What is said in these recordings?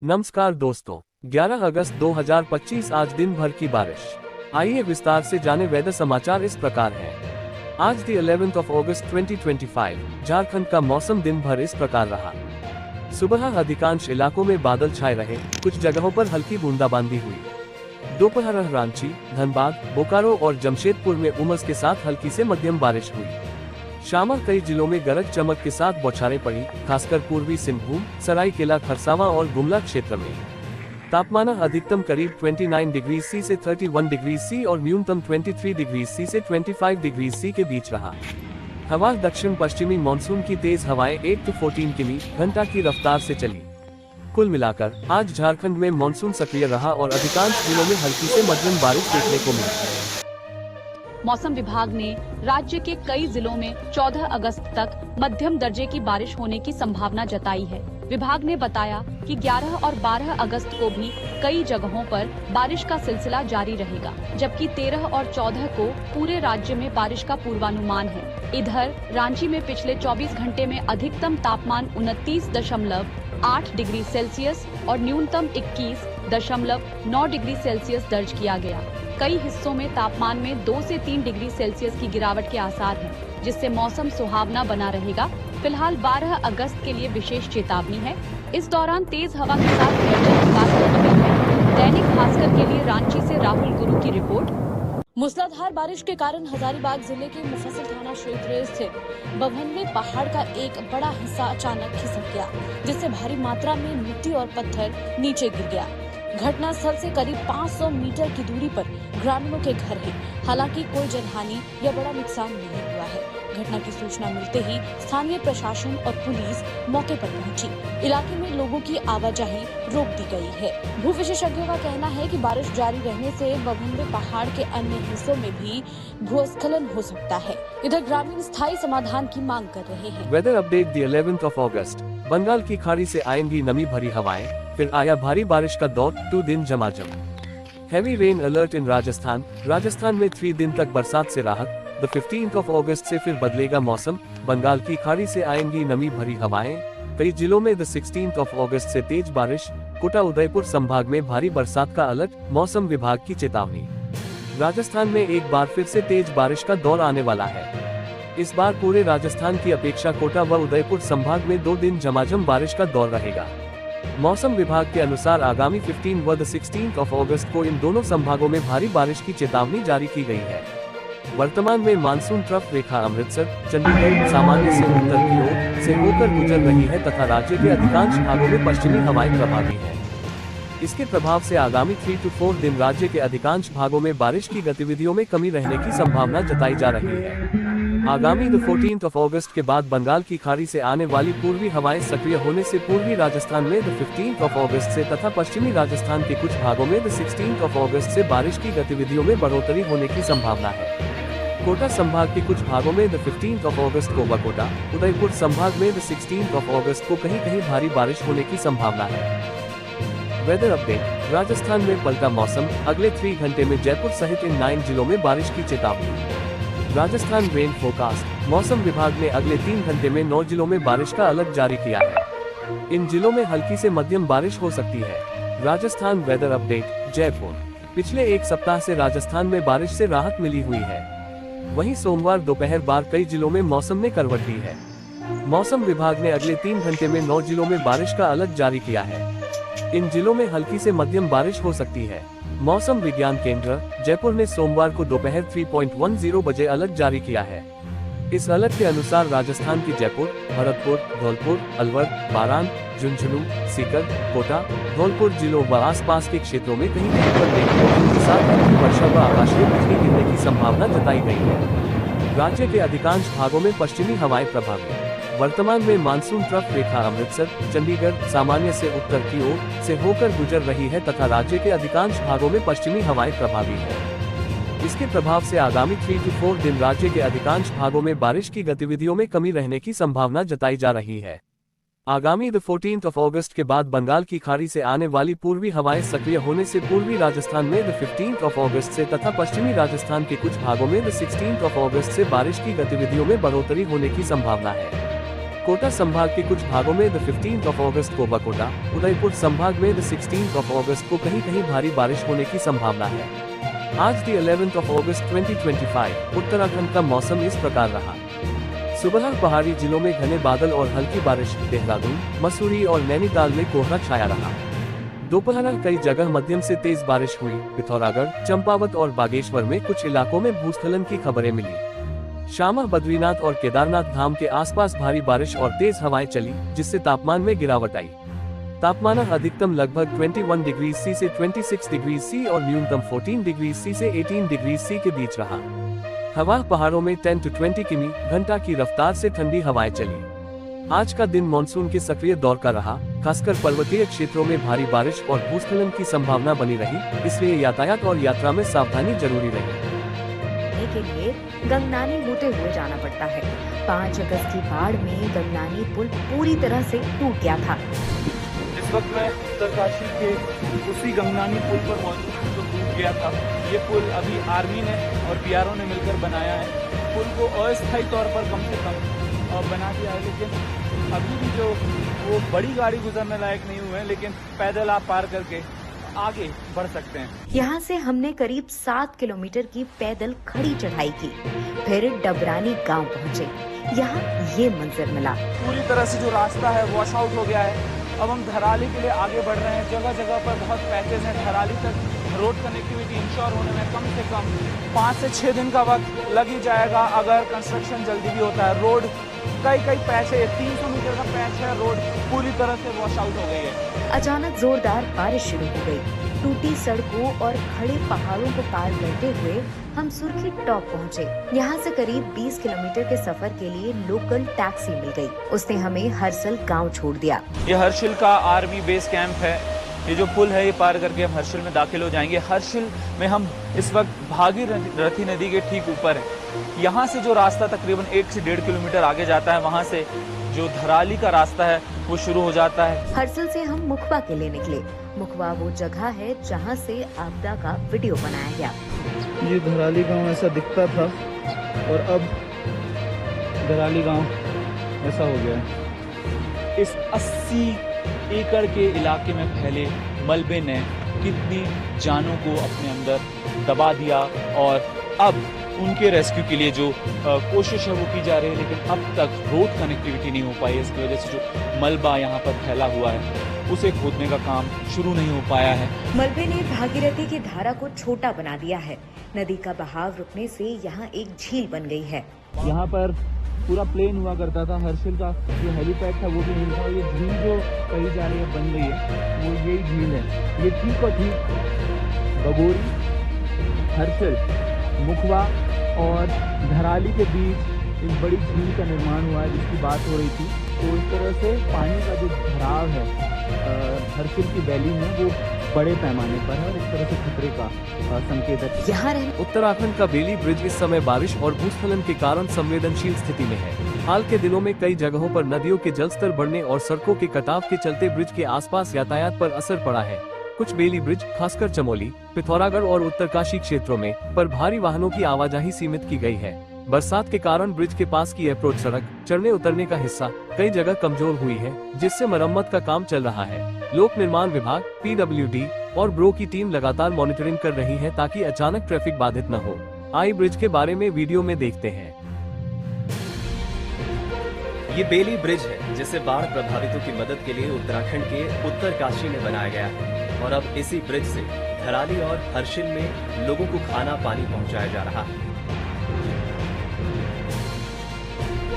नमस्कार दोस्तों, 11 अगस्त 2025 आज दिन भर की बारिश। आइए विस्तार से जाने वेदर समाचार इस प्रकार हैं। आज दी 11th of August 2025 झारखंड का मौसम दिन भर इस प्रकार रहा। सुबह अधिकांश इलाकों में बादल छाए रहे, कुछ जगहों पर हल्की बूंदाबांदी हुई। दोपहर रांची, धनबाद, बोकारो और जमशेदपुर में उमस के साथ हल्की से मध्यम बारिश हुई। शाम कई जिलों में गरज चमक के साथ बौछारें पड़ी, खासकर पूर्वी सिंहभूम, सरायकेला खरसावां और गुमला क्षेत्र में। तापमान अधिकतम करीब 29 डिग्री सी से 31 डिग्री सी और न्यूनतम 23 डिग्री सी से 25 डिग्री सी के बीच रहा। हवा दक्षिण पश्चिमी मानसून की तेज हवाएं 8 से 14 किमी घंटा की रफ्तार से चली। कुल मिलाकर आज झारखंड में मानसून सक्रिय रहा और अधिकांश जिलों में हल्की से मध्यम बारिश देखने को मिली। मौसम विभाग ने राज्य के कई जिलों में 14 अगस्त तक मध्यम दर्जे की बारिश होने की संभावना जताई है। विभाग ने बताया कि 11 और 12 अगस्त को भी कई जगहों पर बारिश का सिलसिला जारी रहेगा, जबकि 13 और 14 को पूरे राज्य में बारिश का पूर्वानुमान है। इधर रांची में पिछले 24 घंटे में अधिकतम तापमान 29.8 डिग्री सेल्सियस और न्यूनतम 21.9 डिग्री सेल्सियस दर्ज किया गया। कई हिस्सों में तापमान में 2 से 3 डिग्री सेल्सियस की गिरावट के आसार हैं, जिससे मौसम सुहावना बना रहेगा। फिलहाल 12 अगस्त के लिए विशेष चेतावनी है। इस दौरान तेज हवा के साथ गर्जन हिमपात की उम्मीद है। दैनिक भास्कर के लिए रांची से राहुल गुरु की रिपोर्ट। मूसलाधार बारिश के कारण हजारीबाग जिले के मुफस्सिल थाना क्षेत्र स्थित बभनवे पहाड़ का एक बड़ा हिस्सा अचानक खिसक गया, जिससे भारी मात्रा में मिट्टी और पत्थर नीचे गिर गया। घटनास्थल से करीब 500 मीटर की दूरी पर ग्रामीणों के घर हैं। हालांकि कोई जनहानि या बड़ा नुकसान नहीं हुआ है। घटना की सूचना मिलते ही स्थानीय प्रशासन और पुलिस मौके पर पहुंची। इलाके में लोगों की आवाजाही रोक दी गई है। भू विशेषज्ञों का कहना है कि बारिश जारी रहने से बभनवे पहाड़ के अन्य हिस्सों में भी भूस्खलन हो सकता है। इधर ग्रामीण स्थायी समाधान की मांग कर रहे हैं। Weather update the 11th of August। Bengal की खाड़ी से आएंगी नमी भरी हवाएं, फिर आया भारी बारिश का दौर, 2 दिन झमाझम। हैवी रेन अलर्ट इन राजस्थान में 3 दिन तक बरसात से राहत। द 15th of August से फिर बदलेगा मौसम, बंगाल की खाड़ी से आएंगी नमी भरी हवाएं। कई जिलों में द 16th of August से तेज बारिश। कोटा उदयपुर संभाग में भारी बरसात का अलर्ट, मौसम विभाग की चेतावनी। राजस्थान में एक बार फिर से तेज बारिश का दौर आने वाला है। इस बार पूरे राजस्थान की अपेक्षा कोटा व उदयपुर संभाग में 2 दिन झमाझम बारिश का दौर रहेगा। मौसम विभाग के अनुसार आगामी 15 व 16 अगस्त को इन दोनों संभागों में भारी बारिश की चेतावनी जारी की गई है। वर्तमान में मानसून ट्रफ रेखा अमृतसर, चंडीगढ़ सामान्य से उत्तर की ओर से होकर गुजर रही है तथा राज्य के अधिकांश भागों में पश्चिमी हवाएं प्रभावी हैं। इसके प्रभाव से आगामी 3 से 4 दिन राज्य के अधिकांश भागों में बारिश की गतिविधियों में कमी रहने की संभावना जताई जा रही है। आगामी 14 अगस्त के बाद बंगाल की खाड़ी से आने वाली पूर्वी हवाएं सक्रिय होने से पूर्वी राजस्थान में 15 अगस्त से तथा पश्चिमी राजस्थान के कुछ भागों में 16 अगस्त से बारिश की गतिविधियों में बढ़ोतरी होने की संभावना है। कोटा संभाग के कुछ भागों में 15 अगस्त को व कोटा, उदयपुर संभाग में 16 अगस्त को कहीं कहीं भारी बारिश होने की संभावना है। Weather update. राजस्थान में पलटा मौसम, अगले 3 घंटे में जयपुर सहित इन 9 जिलों में बारिश की चेतावनी। Rajasthan rain forecast. मौसम विभाग ने अगले 3 घंटे में 9 जिलों में बारिश का अलर्ट जारी किया है। इन जिलों में हल्की से मध्यम बारिश हो सकती है। Rajasthan weather update, Jaipur. पिछले 1 सप्ताह से राजस्थान में बारिश से राहत मिली हुई है। वहीं सोमवार दोपहर बाद कई जिलों में मौसम ने करवट ली है। मौसम विभाग ने अगले 3 घंटे में 9 जिलों में बारिश का अलर्ट जारी किया है। इन जिलों में हल्की से मध्यम बारिश हो सकती है। मौसम विज्ञान केंद्र जयपुर ने सोमवार को दोपहर 3:10 बजे अलर्ट जारी किया है। इस अलर्ट के अनुसार राजस्थान की जयपुर, भरतपुर, धौलपुर, अलवर, बारान, झुंझुनू, सीकर, कोटा, धौलपुर जिलों व आसपास के क्षेत्रों में कहीं कहीं पर तेज के साथ हल्की वर्षा व आकाशीय बिजली गिरने की संभावना जताई गई है। राज्य के अधिकांश भागों में पश्चिमी हवाएं प्रभावी। वर्तमान में मानसून ट्रफ रेखा अमृतसर, चंडीगढ़ सामान्य से उत्तर की ओर से होकर गुजर रही है तथा राज्य के अधिकांश भागों में पश्चिमी हवाएं प्रभावी है। इसके प्रभाव से आगामी 3 से 4 दिन राज्य के अधिकांश भागों में बारिश की गतिविधियों में कमी रहने की संभावना जताई जा रही है। आगामी 14 अगस्त के बाद बंगाल की खाड़ी से आने वाली पूर्वी हवाएं सक्रिय होने से पूर्वी राजस्थान में 15 अगस्त से तथा पश्चिमी राजस्थान के कुछ भागों में 16 अगस्त से बारिश की गतिविधियों में बढ़ोतरी होने की संभावना है। कोटा संभाग के कुछ भागों में 15 अगस्त को बकोटा, उदयपुर संभाग में 16 अगस्त को कहीं कहीं भारी बारिश होने की संभावना है। आज 11 अगस्त 2025 उत्तराखंड का मौसम इस प्रकार रहा। सुबह पहाड़ी जिलों में घने बादल और हल्की बारिश, देहरादून, मसूरी और नैनीताल में कोहरा छाया रहा। दोपहर कई जगह मध्यम से तेज बारिश हुई। पिथौरागढ़, चंपावत और बागेश्वर में कुछ इलाकों में भूस्खलन की खबरें मिली। शाम बद्रीनाथ और केदारनाथ धाम के आसपास भारी बारिश और तेज हवाएं चली, जिससे तापमान में गिरावट आई। तापमान अधिकतम लगभग 21 डिग्री सी से 26 डिग्री सी और न्यूनतम 14 डिग्री सी से 18 डिग्री सी के बीच रहा। हवा पहाड़ों में 10 से 20 किमी घंटा की रफ्तार से ठंडी हवाएं चली। आज का दिन मानसून के सक्रिय दौर का रहा। खासकर पर्वतीय क्षेत्रों में भारी बारिश और भूस्खलन की संभावना बनी रही, इसलिए यातायात और यात्रा में सावधानी जरूरी रही। के लिए गंगनानी होते हुए जाना पड़ता है। 5 अगस्त की बाढ़ में गंगनानी पुल पूरी तरह से टूट गया था। इस वक्त मैं उत्तरकाशी के उसी गंगनानी पुल पर मौजूद हूं जो टूट गया था। ये पुल अभी आर्मी ने और बीआरओ ने मिलकर बनाया है। पुल को अस्थायी तौर पर कम से कम बना दिया है, लेकिन अभी भी जो वो बड़ी गाड़ी गुजरने लायक नहीं हुए हैं, लेकिन पैदल आप पार करके आगे बढ़ सकते हैं। यहाँ से हमने करीब 7 किलोमीटर की पैदल खड़ी चढ़ाई की, फिर डबरानी गांव पहुँचे। यहाँ ये मंजर मिला। पूरी तरह से जो रास्ता है वॉश आउट हो गया है। अब हम धराली के लिए आगे बढ़ रहे हैं। जगह जगह पर बहुत पैचेज हैं। धराली तक रोड कनेक्टिविटी इंश्योर होने में कम से कम 5 से 6 दिन का वक्त लग ही जाएगा, अगर कंस्ट्रक्शन जल्दी भी होता है। रोड कई पैच है, 300 मीटर का पैच है। रोड पूरी तरह से वॉश आउट हो गई है। अचानक जोरदार बारिश शुरू हो गई। टूटी सड़कों और खड़े पहाड़ों को पार करते हुए हम सुर्खी टॉप पहुँचे। यहाँ से करीब 20 किलोमीटर के सफर के लिए लोकल टैक्सी मिल गई। उसने हमें हर्षिल गांव छोड़ दिया। ये हर्षिल का आर्मी बेस कैंप है। ये जो पुल है ये पार करके हम हर्षिल में दाखिल हो जाएंगे। हर्षिल में हम इस वक्त भागीरथी नदी के ठीक ऊपर है। यहाँ से जो रास्ता तकरीबन 1 से 1.5 किलोमीटर आगे जाता है, वहाँ से जो धराली का रास्ता है वो शुरू हो जाता है। हर्षिल से हम मुखबा के लिए निकले। मुखबा वो जगह है जहाँ से आपदा का वीडियो बनाया गया। ये धराली गांव ऐसा दिखता था और अब धराली गांव ऐसा हो गया है। इस 80 एकड़ के इलाके में फैले मलबे ने कितनी जानों को अपने अंदर दबा दिया और अब उनके रेस्क्यू के लिए जो कोशिश है वो की जा रही है, लेकिन अब तक रोड कनेक्टिविटी नहीं हो पाई है। इसकी वजह से जो मलबा यहाँ पर फैला हुआ है उसे खोदने का काम शुरू नहीं हो पाया है। मलबे ने भागीरथी की धारा को छोटा बना दिया है। नदी का बहाव रुकने से यहाँ एक झील बन गई है। यहाँ पर पूरा प्लेन हुआ करता था। हर्षिल का जो हेलीपैड था वो भी नहीं था। ये झील जो कही जा रही है बन गई है, वो यही झील है। ये ठीक और ठीक बगोरी, हर्षिल, मुखबा और धराली के बीच एक बड़ी झील का निर्माण हुआ है जिसकी बात हो रही थी। तो इस तरह से पानी का जो भराव है हर्षिल की वैली में वो बड़े पैमाने पर है और इस तरह से खतरे का संकेत है। यहाँ उत्तराखंड का बेली ब्रिज इस समय बारिश और भूस्खलन के कारण संवेदनशील स्थिति में है। हाल के दिनों में कई जगहों पर नदियों के जलस्तर बढ़ने और सड़कों के कटाव के चलते ब्रिज के आसपास यातायात पर असर पड़ा है। कुछ बेली ब्रिज, खासकर चमोली, पिथौरागढ़ और उत्तरकाशी क्षेत्रों में पर भारी वाहनों की आवाजाही सीमित की गई है। बरसात के कारण ब्रिज के पास की अप्रोच सड़क चढ़ने उतरने का हिस्सा कई जगह कमजोर हुई है, जिससे मरम्मत का काम चल रहा है। लोक निर्माण विभाग, PWD और ब्रो की टीम लगातार मॉनिटरिंग कर रही है ताकि अचानक ट्रैफिक बाधित न हो। आई ब्रिज के बारे में वीडियो में देखते हैं। ये बेली ब्रिज है जिसे बाढ़ प्रभावितों की मदद के लिए उत्तराखंड के उत्तरकाशी में बनाया गया है और अब इसी ब्रिज से धराली और हर्षिल में लोगों को खाना पानी पहुंचाया जा रहा है।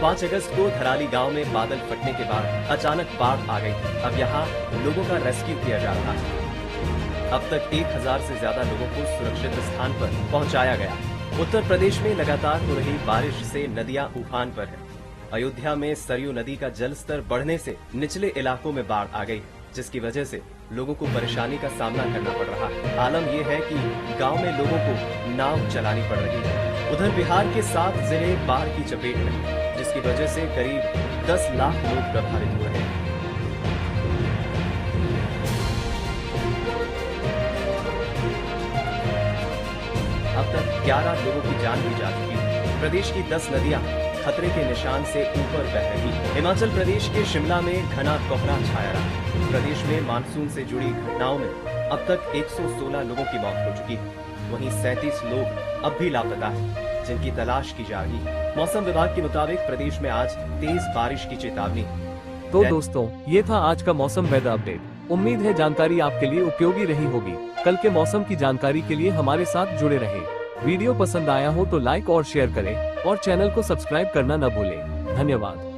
5 अगस्त को धराली गांव में बादल फटने के बाद अचानक बाढ़ आ गई। अब यहाँ लोगों का रेस्क्यू किया जा रहा है। अब तक 1000 से ज्यादा लोगों को सुरक्षित स्थान पर पहुंचाया गया। उत्तर प्रदेश में लगातार हो रही बारिश से नदियां उफान पर है। अयोध्या में सरयू नदी का जलस्तर बढ़ने से निचले इलाकों में बाढ़ आ गई, जिसकी वजह से लोगों को परेशानी का सामना करना पड़ रहा है। आलम यह है कि गांव में लोगों को नाव चलानी पड़ रही है। उधर बिहार के 7 जिले बाढ़ की चपेट में, जिसकी वजह से करीब 10 लाख लोग प्रभावित हुए हैं। अब तक 11 लोगों की जान भी जा चुकी है। प्रदेश की 10 नदियां खतरे के निशान से ऊपर बह रही है। हिमाचल प्रदेश के शिमला में घना कोहरा छाया रहा। प्रदेश में मानसून से जुड़ी घटनाओं में अब तक 116 लोगों की मौत हो चुकी है। वहीं 37 लोग अब भी लापता हैं, जिनकी तलाश की जा रही है। मौसम विभाग के मुताबिक प्रदेश में आज तेज बारिश की चेतावनी है। तो दोस्तों, ये था आज का मौसम वेदर अपडेट। उम्मीद है जानकारी आपके लिए उपयोगी रही होगी। कल के मौसम की जानकारी के लिए हमारे साथ जुड़े रहें। वीडियो पसंद आया हो तो लाइक और शेयर करें और चैनल को सब्सक्राइब करना न भूलें। धन्यवाद।